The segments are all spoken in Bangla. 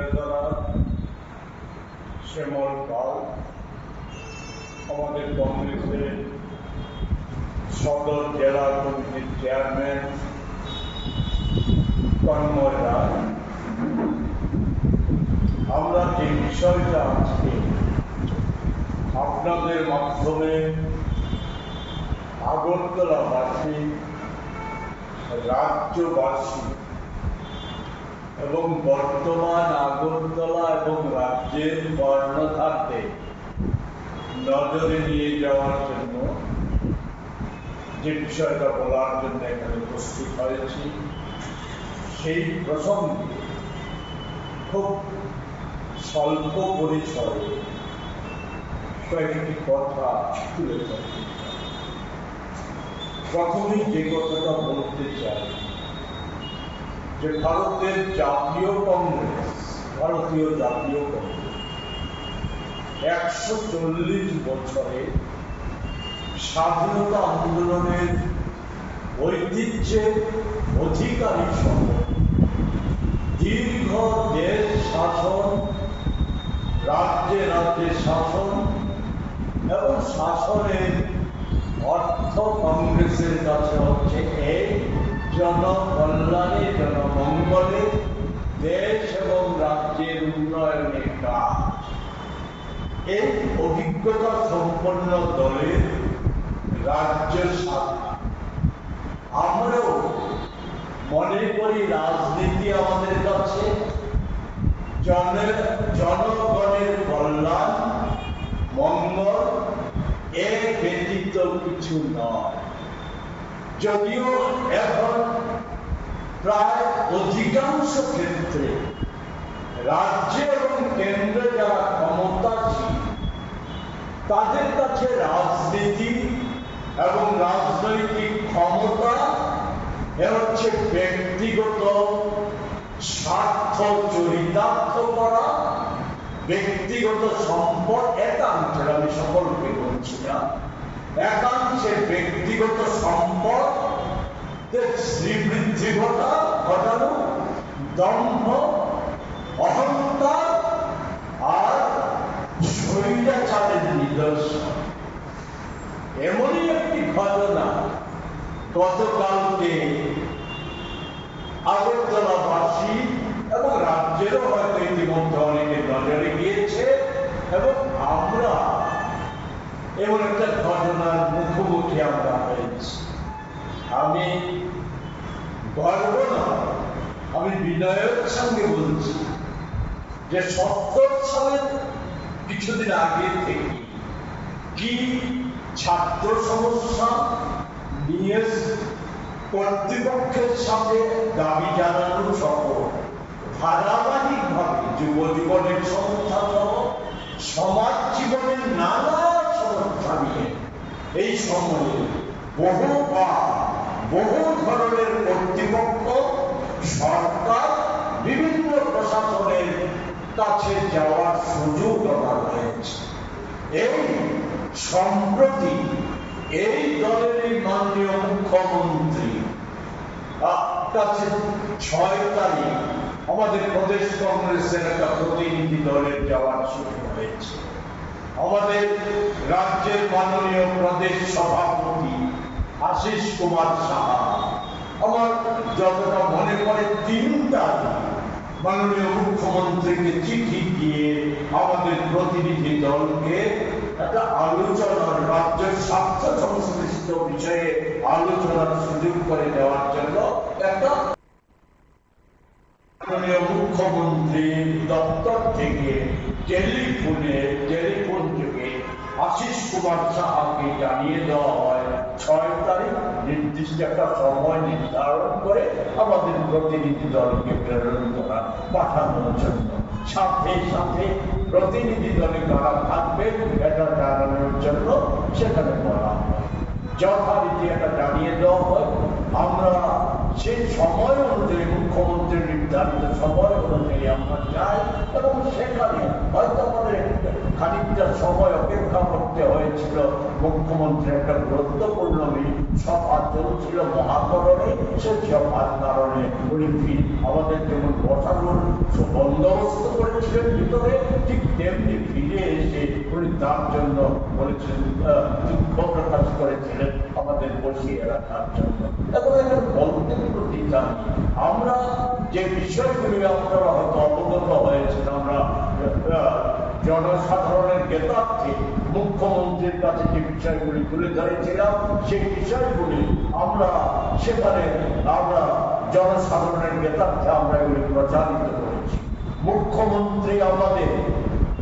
নেতারা, শ্যামল পাল, আমাদের কংগ্রেসের সদর জেলা কমিটির চেয়ারম্যান তন্ময় রায়, আমরা যে বিষয়টা আজকে আপনাদের মাধ্যমে আগরতলাবাসী, রাজ্যবাসী এবং বর্তমান আগরতলা এবং রাজ্যের কর্ণধারদের নজরে নিয়ে যাওয়ার জন্য যে বিষয়টা বলার জন্য এখানে উপস্থিত হয়েছি, সেই প্রসঙ্গে খুব স্বল্প পরিসরে কয়েকটি কথা তুলে ধরতে চাই। প্রথমেই যে কথাটা বলতে চাই যে ভারতীয় জাতীয় কংগ্রেস 140 বছরে স্বাধীনতা আন্দোলনের ঐতিহ্যের অধিকারী সহ দীর্ঘ দেশ শাসন, রাজ্যে রাজ্যে শাসন এবং শাসনের অর্থ কংগ্রেসের কাছে হচ্ছে এই জনকল্যাণে, জনমঙ্গলে, দেশ এবং রাজ্যের উন্নয়নের কাজ। এই অভিজ্ঞতা সম্পন্ন দলের রাজ্য শাখা আমরাও মনে করি রাজনীতি আমাদের কাছে জনগণের কল্যাণ, মঙ্গল এর ব্যতীত কিছু নয়। যদিও এখন প্রায় অধিকাংশ ক্ষেত্রে রাজ্য এবং কেন্দ্রে যারা ক্ষমতাশীল তাদের কাছে রাজনীতি এবং রাজনৈতিক ক্ষমতা হচ্ছে ব্যক্তিগত স্বার্থ চরিতার্থ করা, ব্যক্তিগত সম্পদ একাংশের, আমি সকলকে বলছি না, একাংশের ব্যক্তিগত সম্পদ শ্রীবৃদ্ধি ঘটানো, দম্ভ, অহংকার আর স্বৈরাচারের নিদর্শন। এমনই একটি ঘটনা গতকালকে আগরতলাবাসী এবং রাজ্যেরও হয়তো ইতিমধ্যে অনেকের নজরে গিয়েছে এবং আমরা এমন একটা ঘটনার মুখোমুখি আমরা হয়েছি। আমি গর্ব না, আমি বিনয়ের সঙ্গে বলছি যে 70 সালের কিছুদিন আগে থেকে কি ছাত্র সমস্যা নিয়ে কর্তৃপক্ষের সাথে দাবি জানানো সহ ধারাবাহিকভাবে যুব জীবনের সমস্যা সহ সমাজ জীবনের নানা সমস্যা নিয়ে এই সময়ে বহু ধরনের কর্তৃপক্ষ, সরকার, বিভিন্ন প্রশাসনের কাছে যাওয়ার সুযোগ আমার হয়েছে। এই সম্প্রতি এই দলের মাননীয় মুখ্যমন্ত্রী কাছে 6 তারিখ আমাদের প্রদেশ কংগ্রেসের একটা প্রতিনিধি দলের যাওয়ার সুযোগ হয়েছে। আমাদের রাজ্যের মাননীয় প্রদেশ সভাপতি আশিস কুমার সাহা, আমার যতটা মনে পড়ে 3 তারিখ মাননীয় মুখ্যমন্ত্রীকে চিঠি দিয়ে আমাদের প্রতিনিধি দলকে একটা আলোচনার, রাজ্যের স্বার্থ সংশ্লিষ্ট বিষয়ে আলোচনার সুযোগ করে দেওয়ার জন্য একটা মাননীয় মুখ্যমন্ত্রীর দপ্তর থেকে টেলিফোন যোগে আশিস কুমার সাহাকে জানিয়ে দেওয়া হয় 6 তারিখ নির্দিষ্ট একটা সময় নির্ধারণ করে আমাদের প্রতিনিধি দলকে প্রেরণ করা, পাঠানোর জন্য। সাথে সাথে প্রতিনিধি দলে কারা থাকবে এটা জানানোর জন্য সেখানে বলা হয়। যথারীতি এটা জানিয়ে দেওয়া হয়। আমরা সেই সময় অনুযায়ী, মুখ্যমন্ত্রীর নির্ধারিত সময় অনুযায়ী আমরা যাই এবং সেখানে হয়তো আমাদের খানিকটা সময় অপেক্ষা করতে হয়েছিল। মুখ্যমন্ত্রীর একটা গুরুত্বপূর্ণ সভা চলছিল মহাকরণে, সেই সভার কারণে উনি আমাদের যেমন বসানোর বন্দোবস্ত করেছিলেন ভিতরে, ঠিক তেমনি ফিরে এসে উনি তার জন্য বলেছেন, দুঃখ প্রকাশ করেছিলেন আমাদের বসিয়ে রাখার জন্য। এবং এখন বলতে প্রতি জানি আমরা যে বিষয়গুলি আপনারা হয়তো অবগত হয়েছেন, আমরা জনসাধারণের জ্ঞাতার্থে মুখ্যমন্ত্রীর কাছে যে বিষয়গুলি তুলে ধরেছিলাম, সেই বিষয়গুলি আমরা সেখানে জনসাধারণের জ্ঞাতার্থে আমরা এগুলি প্রচারিত করেছি। মুখ্যমন্ত্রী আমাদের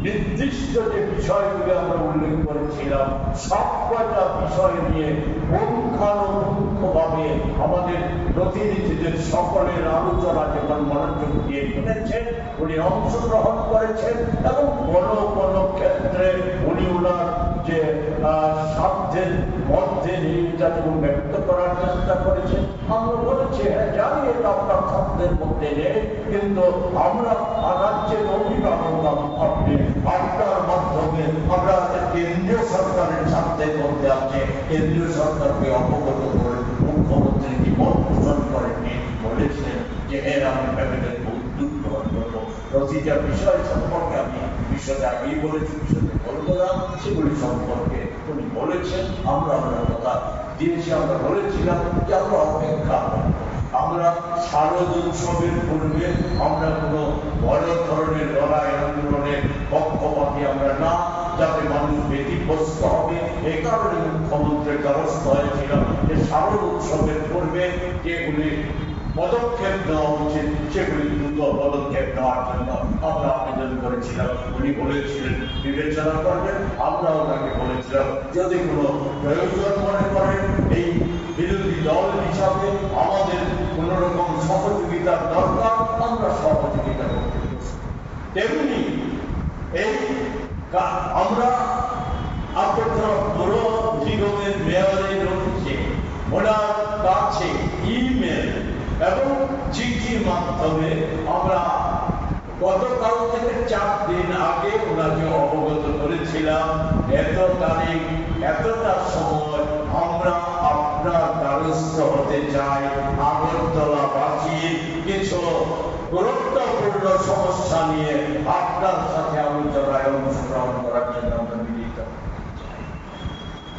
নির্দিষ্ট যে বিষয়গুলি আমরা উল্লেখ করেছিলাম, সব কয়টা বিষয় নিয়ে পুঙ্খানুপুঙ্খভাবে আমাদের প্রতিনিধিদের সকলের আলোচনা যখন মনোযোগ দিয়ে শুনেছেন, উনি অংশগ্রহণ করেছেন এবং কোন ক্ষেত্রে উনি ওনার যে সাধ্যের মধ্যে নির্যাতন ব্যক্ত করার চেষ্টা করেছেন। আমরা বলেছি, হ্যাঁ জানি এটা আপনার সাধ্যের মধ্যে নেই, কিন্তু আমরা রাজ্যের অভিভাবক, আপনি আপনার মাধ্যমে আমরা কেন্দ্রীয় সরকারের স্বার্থের মধ্যে আছে, কেন্দ্রীয় সরকারকে অবগত করে মুখ্যমন্ত্রী কি মত পোষণ করেননি, বলেছেন যে এর আমি ফ্যামিলির উদ্যোগ গ্রহণ করবো। প্রতিটা বিষয় সম্পর্কে আমি বিষয়টা আগেই বলেছি, বিষয়টা বলবো না, সেগুলি সম্পর্কে উনি বলেছেন। আমরা আপনার কথা দিয়েছি, আমরা বলেছিলাম যে আমরা অপেক্ষা করব। আমরা শারদ উৎসবের পূর্বে আমরা কোনো বড় ধরনের লড়াই আন্দোলনের পক্ষপাতী আমরা না, যাতে মানুষ ব্যতিগ্রস্ত হবে। এই কারণে মুখ্যমন্ত্রীর দ্বারস্থ হয়েছিল যে শারদ উৎসবের পূর্বে যেগুলি পদক্ষেপ নেওয়া উচিত সেগুলি দ্রুত পদক্ষেপ নেওয়ার জন্য আমরা আবেদন করেছিলাম। উনি বলেছিলেন বিবেচনা করবেন। আমরা ওনাকে বলেছিলাম যদি কোনো প্রয়োজন মনে করেন এই বিরোধী দল হিসাবে আমাদের কোন রকম সহযোগিতার দরকার, আমরা সহযোগিতা করতে। তেমনি এই আমরা আপনার পুরো নিগমের মেয়রের অফিসে ওনার কাছে ইমেল এবং চিঠির মাধ্যমে আমরা গতকাল থেকে 4 দিন আগে ওনাকে অবগত করেছিলাম, এত তারিখ এতটা সময় আমরা আপনার দ্বারস্থ হতে চাই। আগরতলাবাসীর কিছু গুরুত্বপূর্ণ সমস্যা নিয়ে আপনার সাথে আলোচনায় অংশগ্রহণ করার জন্য আমরা মিলিত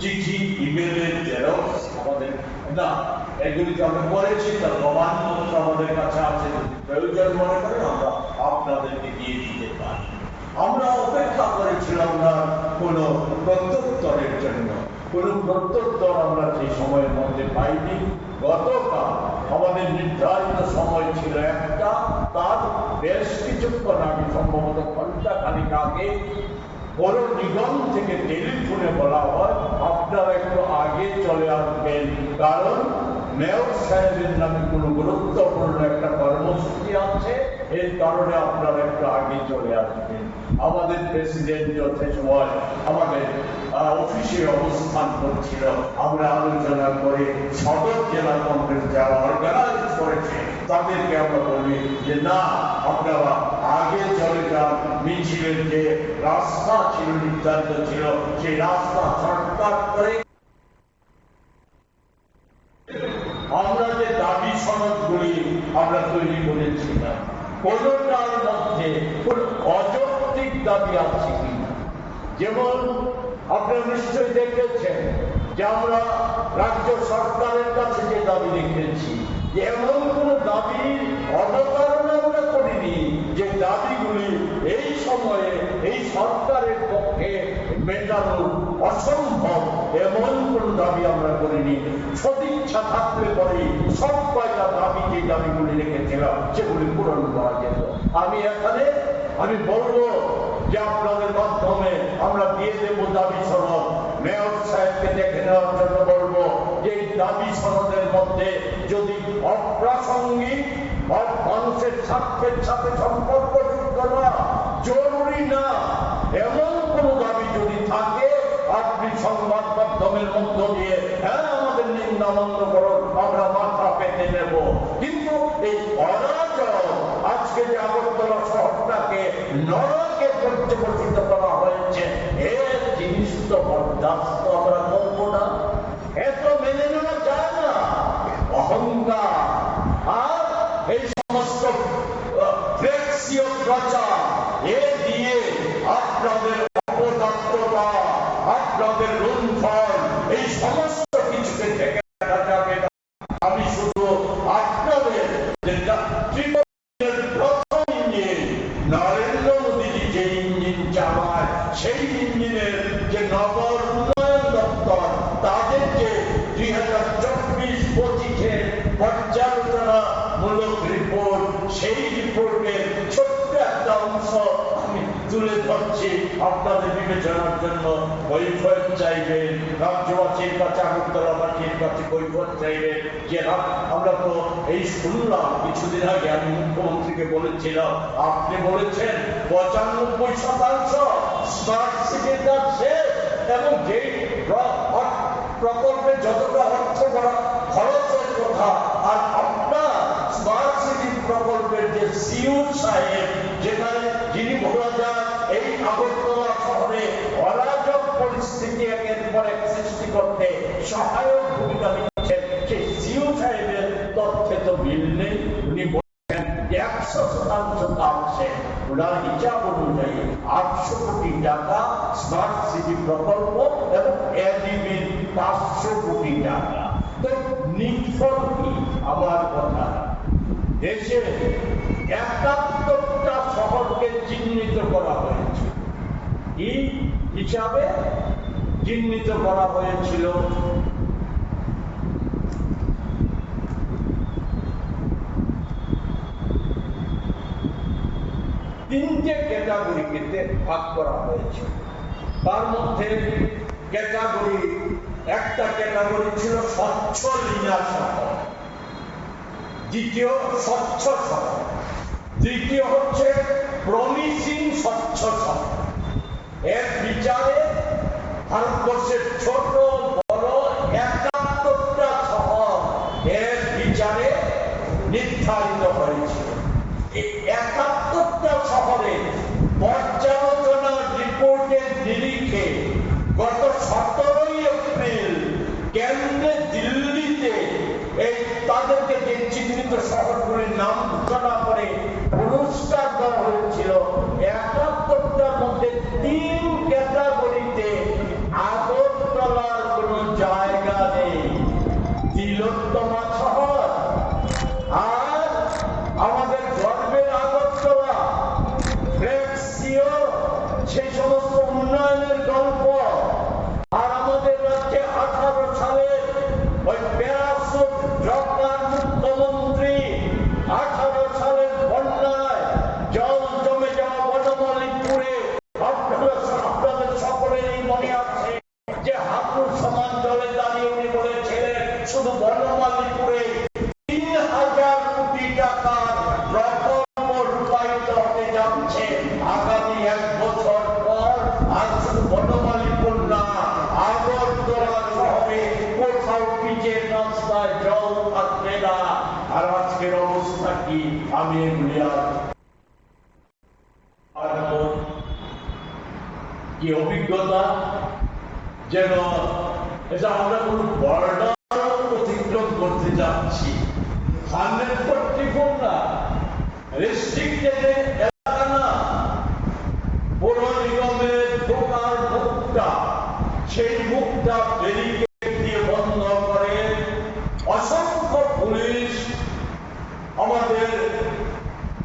চিঠি, ইমেলের জেরক্স আমাদের না, এগুলি আমরা করেছি, তার প্রমাণপত্র আমাদের কাছে আছে। যদি প্রয়োজন মনে করেন আমরা আপনাদেরকে দিয়ে দিতে পারি। আমরা অপেক্ষা করেছিলাম না কোন প্রত্যুত্তরের জন্য। কোন প্রত্যুত্তর আমরা সেই সময়ের মধ্যে পাইনি। গতকাল আমাদের নির্ধারিত সময় ছিল একটা, তার বেশ কিছুক্ষণ আগে, সম্ভবত ঘন্টা খানিক আগে বড় নিগম থেকে টেলিফোনে বলা হয় আপনারা একটু আগে চলে আসবেন, কারণ মেয়র সাহেবের নামে কোনো গুরুত্বপূর্ণ একটা কর্মসূচি আছে, এর কারণে আপনারা একটু আগে চলে আসবেন। আমাদের প্রেসিডেন্ট যথাসময় আমাদের অফিসে অবস্থান করছিল। আমরা আলোচনা করে সদর জেলা কংগ্রেস যারা অর্গানাইজ করেছে তাদেরকে আমরা বলি যে না, আপনারা আগে চলে যান। মিছিলের যে রাস্তা ছিল, নির্ধারিত ছিল, সেই রাস্তা শর্টকাট করে আমরা যে দাবি সনদগুলি আমরা তৈরি করেছিলাম, কোনটার মধ্যে কোন অযৌক্তিক দাবি আছে কিনা। যেমন আপনারা নিশ্চয়ই দেখেছেন যে আমরা রাজ্য সরকারের কাছে যে দাবি রেখেছি, এমন কোন দাবির অবতারণা আমরা করিনি যে দাবিগুলি এই সময়ে এই সরকারের পক্ষে মেটানো অসম্ভব, এমন কোন দাবি আমরা করিনি। সদিচ্ছা থাকলে পরে সব কয়টা দাবি, যে দাবিগুলি রেখেছিলাম সেগুলি পূরণ করা যেত। আমি বলবো যে আপনাদের মাধ্যমে আমরা দিয়ে দেব দাবি সনদ। মেয়র সাহেবকে দেখে নেওয়ার জন্য বলবো যে এই দাবি সনদের মধ্যে যদি অপ্রাসঙ্গিক মানুষের স্বার্থের সাথে সম্পর্কযুক্ত না, জরুরি না, এমন কোন দাবি যদি থাকে আপনি সংবাদ মাধ্যমের মধ্য দিয়ে হ্যাঁ আমাদের নিম্নামন্দ করুন, আমরা মাথা পেতে নেব। কিন্তু এই অরাজক, আজকে যে আগরতলা শহরটাকে নরকে পর্যবসিত করা হয়েছে, এর জিনিস তো বরদাস্ত আমরা করব না, এত মেনে নেওয়া যায় না। অহংকার আর এই সমস্ত প্রচার এ দিয়ে আপনাদের অপদার্থতা, আপনাদের লুণ্ঠন, এই সমস্ত কিছুকে ঠেকে রাখা যাবে না। আমি শুধু আপনাদের প্রথম ইঞ্জিন নরেন্দ্র মোদীজি যে ইঞ্জিন চালায়, সেই ইঞ্জিনের যে নগর উন্নয়ন দপ্তর, তাদের যে 2024-25 পর্যালোচনামূলক রিপোর্ট, সেই রিপোর্টের ছোট্ট একটা অংশ আমি তুলে ধরছি আপনাদের বিবেচনার জন্য। কৈফিয়ত চাইবেন, রাজ্যবাসীর কাছে, আগরতলাবাসীর কাছে কৈফিয়ত চাইবেন যে আমরা তো এই শুনলাম কিছুদিন আগে, আমি মুখ্যমন্ত্রীকে বলেছিলাম, আপনি বলেছেন 95% স্মার্ট সিটির কাজ শেষ, এবং যে প্রকল্পে যতটা অর্থ খরচের কথা, আর আপনার স্মার্ট সিটি প্রকল্পের যে সিইও সাহেব, যেখানে যিনি বলা যায় এই আগরতলা শহরে অরাজক পরিস্থিতি একের পর এক সৃষ্টি করতে সহায়ক ভূমিকা নিচ্ছেন, সেই সিইও সাহেবের তথ্যে তো মিল নেই। উনি বলছেন 100% কাজ শেষ। ওনার হিসাব অনুযায়ী 800 কোটি টাকা স্মার্ট সিটি প্রকল্প এবং এডিবির 500 কোটি টাকা। তো নির্ভর কি আমার কথা, দেশে 71টা শহরকে চিহ্নিত করা হয়েছে। এই হিসাবে চিহ্নিত করা হয়েছিল তিনটে ক্যাটাগরিতে ভাগ করা হয়েছে। তার মধ্যে ক্যাটাগরি, একটা ক্যাটাগরি ছিল স্বচ্ছ লিনা শহর, দ্বিতীয় স্বচ্ছ শহর, তৃতীয় হচ্ছে প্রমিসিং স্বচ্ছ শহর। এর বিচারে ভারতবর্ষের ছোট বড় 71টা শহর এর বিচারে নির্ধারিত হয়েছিল। এই 71টা শহরে পর্যালোচনা রিপোর্টের নিরিখে গত 17 এপ্রিল কেন্দ্রে দিল্লিতে এই তাদেরকে যে চিহ্নিত শহরগুলির নাম ঘোষণা করে পুরস্কার দেওয়া হয়েছিল। 71টার মধ্যে 3 ক্যাটাগরিতে আগরতলার কোনো জায়গা নেই। তিলোত্তমা শহর, আর আমাদের গর্বের আগরতলা, সেই সমস্ত উন্নয়নের গল্প, আর আমাদের রাজ্যে 18 সালের ওই প্যারাসুট ড্রপার মুখ্যমন্ত্রী 18 সালের বন্যায় জল জমে যাওয়া বনমালীপুরে আপনাদের সকলেরই মনে আছে যে হাঁটুর সমান জলে দাঁড়িয়ে উনি বলেছিলেন শুধু বনমালীপুরে 3000 কোটি টাকার প্রকল্প রূপায়িত হতে যাচ্ছে আগামী 1 বছর পর। আর শুধু বনমালীপুর না, আগরতলা শহরে কোথাও পিচের রাস্তায় জল থাকবে না। আর আজকের অবস্থা কি, আমি এগুলি কি অভিজ্ঞতা, যেন এটা আমরা কোন বর্ডার অতিক্রম করতে যাচ্ছি। 144 না, রেস্ট্রিক্টেড এলাকা না, পৌর নিগমের ঢোকার মুখটা, সেই মুখটা ব্যারিকেড দিয়ে বন্ধ করে অসংখ্য পুলিশ, আমাদের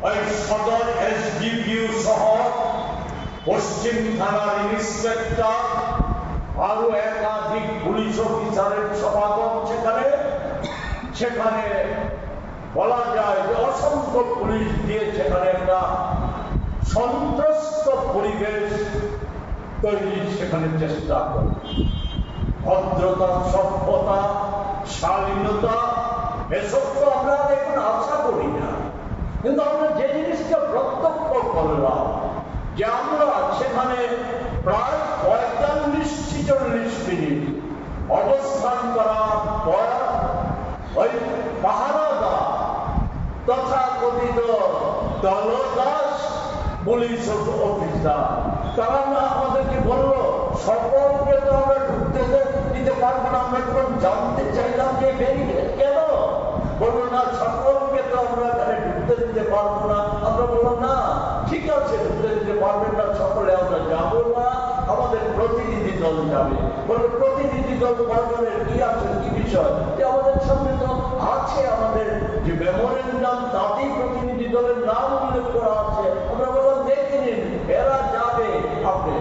ওই সদর এসডিপিও সহ পশ্চিম থানার ইন্সপেক্টর, আরো একাধিক পুলিশ অফিসারের সমাগম সেখানে বলা যায় যে অসংখ্য পুলিশ দিয়ে সেখানে একটা সন্ত্রস্ত পরিবেশ তৈরি সেখানে চেষ্টা করে। ভদ্রতা, সভ্যতা, শালীনতা, এসব তো আমরা এখন আশা করি না, কিন্তু আমরা যে জিনিসটা প্রত্যক্ষ করলাম যে আমরা সেখানে প্রায় 45-46 মিনিট অবস্থান করার পর ওই পাহারাদার তথাকথিত দলদাস পুলিশ অফিসার তারা আমাদেরকে বললো সকলকে তো আমরা ঢুকতে দিতে পারবো না। আমরা যখন জানতে চাইলাম যে ব্যারিকেড কেন, বললো না সকলকে তো আমরা এখানে ঢুকতে দিতে পারবো না। আমরা বললাম না ঠিক আছে ঢুকতে দিতে পারবেন না, সকলে আমরা যাব না, আমাদের প্রতিনিধি দল যাবে। বলে প্রতিনিধি দল কজনের, কি আছে, কি বিষয়? যে আমাদের সামনে তো আছে, আমাদের যে মেমোরেন্ডাম তাতেই প্রতিনিধি দলের নাম উল্লেখ করা আছে। আমরা বললাম দেখে নিন, এরা যাবে। আপনি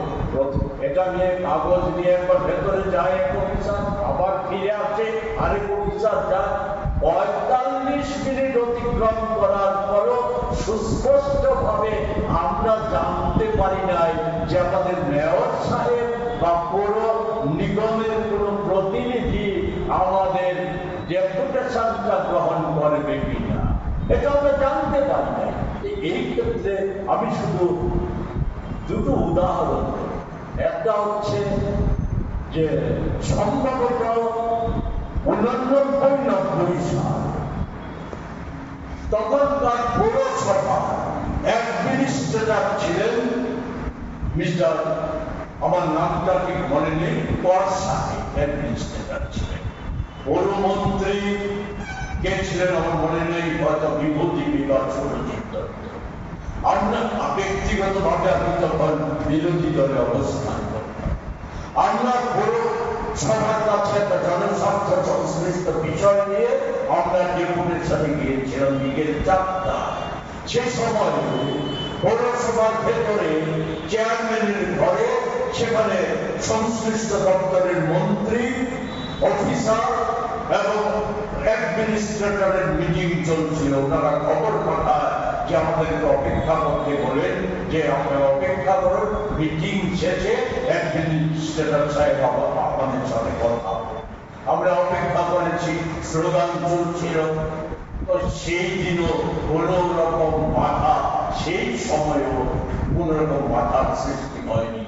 এটা নিয়ে কাগজ নিয়ে একবার ভেতরে যায় এক অফিসার, আবার ফিরে আসে আরেক অফিসার যায়। 45 মিনিট অতিক্রম করার পরও সুস্পষ্ট ভাবে আমরা জানতে পারি নাই যে আমাদের মেয়র সাহেব বা পৌর নিগমের কোন প্রতিনিধি আমাদের ডেপুটেশনটা গ্রহণ করবে কিনা, এটা আমরা জানতে পারি নাই। এই ক্ষেত্রে আমি শুধু দুটো উদাহরণ, একটা হচ্ছে যে সম্ভবত 89-90 সাল তখনকার পৌরসভা অ্যাডমিনিস্ট্রেটর ছিলেন মিস্টার, আমার নামটা ঠিক মনে নেই, অ্যাডমিনিস্ট্রেটর ছিলেন। পৌরমন্ত্রী কে ছিলেন আমার মনে নেই, হয়তো বিভূতি বিভাগ সুরজিৎ দত্ত। আমরা ব্যক্তিগতভাবে আমি তখন বিরোধী দলে অবস্থান করতাম। আমরা পৌরসভার কাছে একটা জনস্বার্থ সংশ্লিষ্ট বিষয় নিয়ে আমরা ডেপুটেশনে গিয়েছিলাম বিকেল 4টায়। সেই সময় পৌরসভার ভেতরে চেয়ারম্যানের ঘরে সেখানে সংশ্লিষ্ট দপ্তরের মন্ত্রী, অফিসার এবং অ্যাডমিনিস্ট্রেটরের মিটিং চলছিল। ওনারা খবর পাঠায় যে আমাদেরকে অপেক্ষা করতে বলেন, যে আমরা অপেক্ষা করুন, মিটিং শেষে অ্যাডমিনিস্ট্রেটর সাহেব আমাদের সাথে কথা বলেন। আমরা অপেক্ষা করেছি, স্লোগান চলছিল। তো সেই দিনও কোন রকম বাধা, সেই সময়েও কোন রকম বাধার সৃষ্টি হয়নি।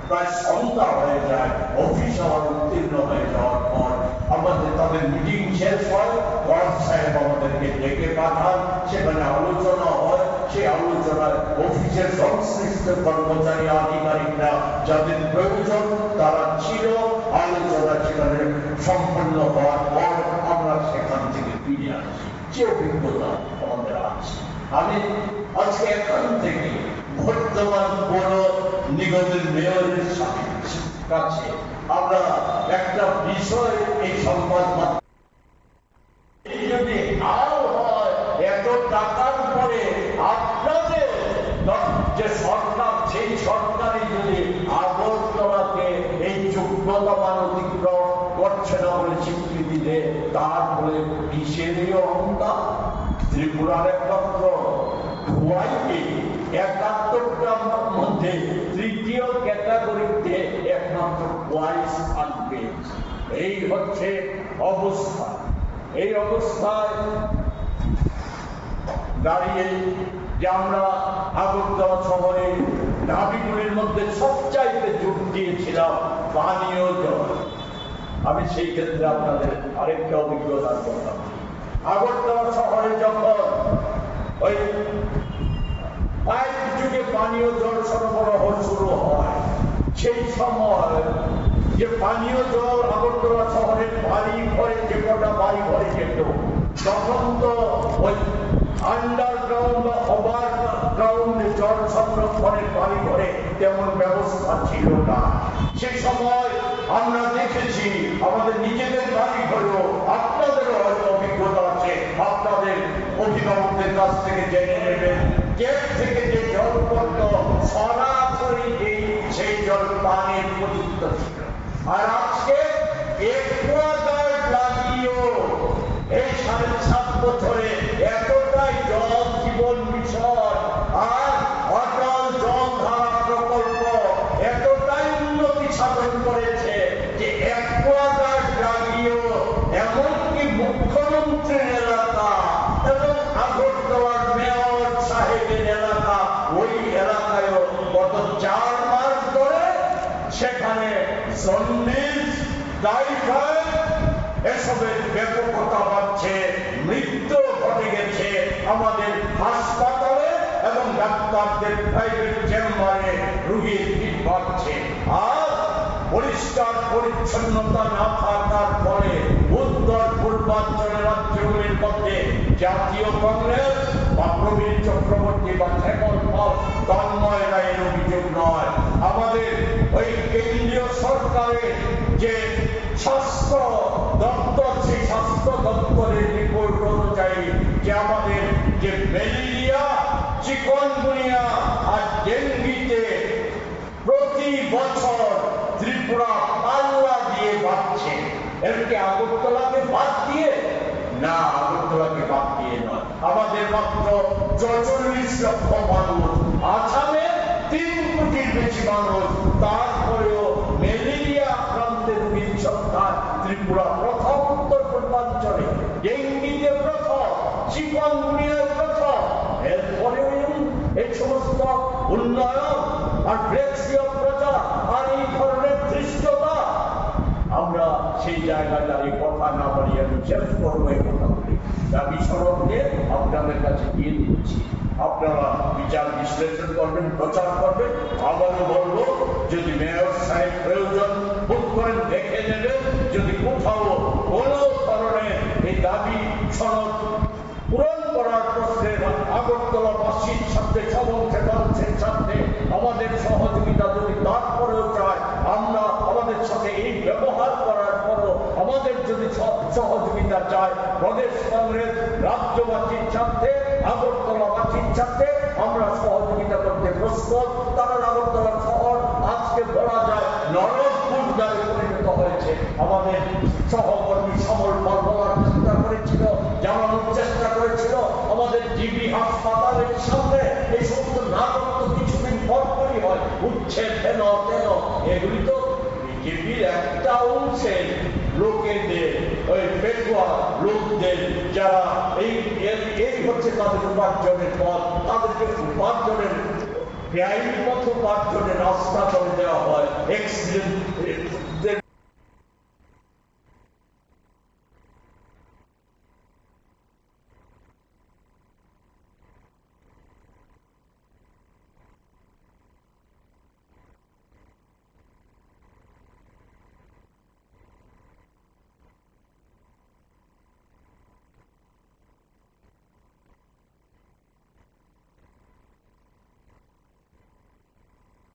প্রায় সন্ধ্যা হয়ে যায়, অফিস আবার উত্তীর্ণ হয়ে যাওয়ার পর আমাদের তাদের মিটিং শেষ হয়, ওয়ার্ড সাহেব আমাদেরকে ডেকে পাঠান, সেখানে আলোচনা হয়। সেই আলোচনায় অফিসের সংশ্লিষ্ট কর্মচারী আধিকারিকরা যাদের প্রয়োজন তারা ছিল। আলোচনা সেখানে সম্পন্ন হওয়ার পর আমরা সেখান থেকে ফিরে আসি। যে অভিজ্ঞতা আমাদের আছে, আমি আজকে এখান থেকে বর্তমান পৌর নিগমের মেয়রের কাছে আমরা একটা বিষয় এই সংবাদ যদি হাল হয়, এত টাকার পরে আপনাদের যে সরকার, সেই সরকারই যদি আগরতলাকে এই যোগ্যতা মান অতিক্রম করছে না বলে স্বীকৃতি দেয়, তারপরে কিসেরই অহংকার? ত্রিপুরার একমাত্র ধোয়াইকে 71টার মধ্যে তৃতীয় ক্যাটাগরিতে একমাত্র ধোয়াই স্থান পেয়েছে। এই হচ্ছে অবস্থা। এই অবস্থায় দাঁড়িয়ে যে আমরা আগরতলা শহরে দাবিগুলির মধ্যে সবচাইতে জোর দিয়েছিলাম পানীয় জল। আমি সেই ক্ষেত্রে আপনাদের আরেকটা অভিজ্ঞতার কথা, আগরতলা শহরে যখন ওই পাইপ যুগে পানীয় জল সরবরাহ শুরু হয়, সেই সময় যে পানীয় জল আগরতলা শহরের বাড়ি ঘরে, যে কটা বাড়ি ঘরে যেত, তখন তো ওই আন্ডারগ্রাউন্ড বা ওভারগ্রাউন্ড জল সংরক্ষণের বাড়ি ঘরে তেমন ব্যবস্থা ছিল না। সেই সময় আমরা দেখেছি আমাদের নিজেদের বাড়ি ঘরেও, আপনাদেরও হয়তো অভিজ্ঞতা আছে, আপনাদের অভিভাবকদের কাছ থেকে জেনে নেবেন, ট্যাপ থেকে যে জল পড়ত সরাসরি সেই জল পানির উপযুক্ত ছিল। আর আজকে একুয়াগার্ড লাগিয়েও এই 7.5 বছরে এতটাই জল জীবন মিশন আর অটল জলধারা প্রকল্প এতটাই উন্নতি সাধন করেছে যে একুয়াগার্ড লাগিয়েও এমনকি মুখ্যমন্ত্রীর এলাকা এবং আগরতলার মেয়র সাহেবের এলাকা, ওই এলাকায়ও গত 4 মাস ধরে সেখানে জন্ডিস, টাইফয়েড এসবের ব্যাপকতা বাড়ছে, মৃত্যু ঘটে গেছে আমাদের হাসপাতালে এবং ডাক্তারদের প্রাইভেট চেম্বারে রোগীর ভিড় বাড়ছে। আর পরিষ্কার পরিচ্ছন্নতা না থাকার ফলে উত্তর পূর্বাঞ্চলের রাজ্যগুলির মধ্যে জাতীয় কংগ্রেস বা প্রবীণ চক্রবর্তী বা শ্যামল পাল, তন্ময় রায়ের যে স্বাস্থ্য দপ্তর, সেই স্বাস্থ্য দপ্তরের রিপোর্ট অনুযায়ী যে আমাদের যে ম্যালেরিয়া, চিকনগুনিয়া আর ডেঙ্গিতে প্রতি বছর ত্রিপুরা পাল্লা দিয়ে বাড়ছে। এরকে আগরতলাকে বাদ দিয়ে না, আগরতলাকে বাদ দিয়ে নয়। আমাদের মাত্র ৪৪ লক্ষ মানুষ, আসামে ৩ কোটির বেশি মানুষ, তারপরেও ম্যালেরিয়া আক্রান্তের রোগীর সংখ্যা ত্রিপুরা প্রথম, উত্তর পূর্বাঞ্চলে ডেঙ্গিতে প্রথম, চিকনগুনিয়ায় প্রথম। এরপরেও এই সমস্ত উন্নয়ন আর ব্রেক্সীয় প্রজা আর এই ধরনের ধৃষ্টতা, আমরা সেই জায়গায় দাঁড়িয়ে কথা না বাড়িয়ে আমি শেষ করবো এই কথাগুলি। দাবি স্মরণকে আপনাদের কাছে দিয়ে দিচ্ছি, আপনারা বিচার বিশ্লেষণ করবেন, প্রচার করবেন। আবারও বলবো, যদি মেয়র সাহেব প্রয়োজন বোধ করেন দেখে নেবেন, যদি কোথাও কোনো ধরনের এই দাবি সনদ পূরণ করার প্রশ্নে আগরতলাবাসীর সাথে, সমস্ত মানুষের সাথে আমাদের সহযোগিতা যদি তারপরেও চায়, আমরা আমাদের সাথে এই ব্যবহার করার পরও আমাদের যদি সহযোগিতা চায়, প্রদেশ কংগ্রেস রাজ্যবাসীর সাথে, আগরতলাবাসীর সাথে আমরা সহযোগিতা করতে প্রস্তুত। কারণ আগরতলা শহর আজকে বলা যায় নরকপুঞ্জায় পরিণত হয়েছে। আমাদের সহকর্মী সমর পাল বলার চেষ্টা করেছিল, জানানোর চেষ্টা করেছিল, আমাদের জিবি হাসপাতালের সামনে এই সমস্ত নাটক তো কিছুদিন পরপরই হয়, উচ্ছেদ হেন তেন। এগুলি তো বিজেপির একটা অংশের লোকেদের, ওই পেটুয়া লোকদের, যারা এই হচ্ছে তাদের উপার্জনের পথ, তাদেরকে উপার্জনের বেআইনি পথ উপার্জনের রাস্তা করে দেওয়া হয়।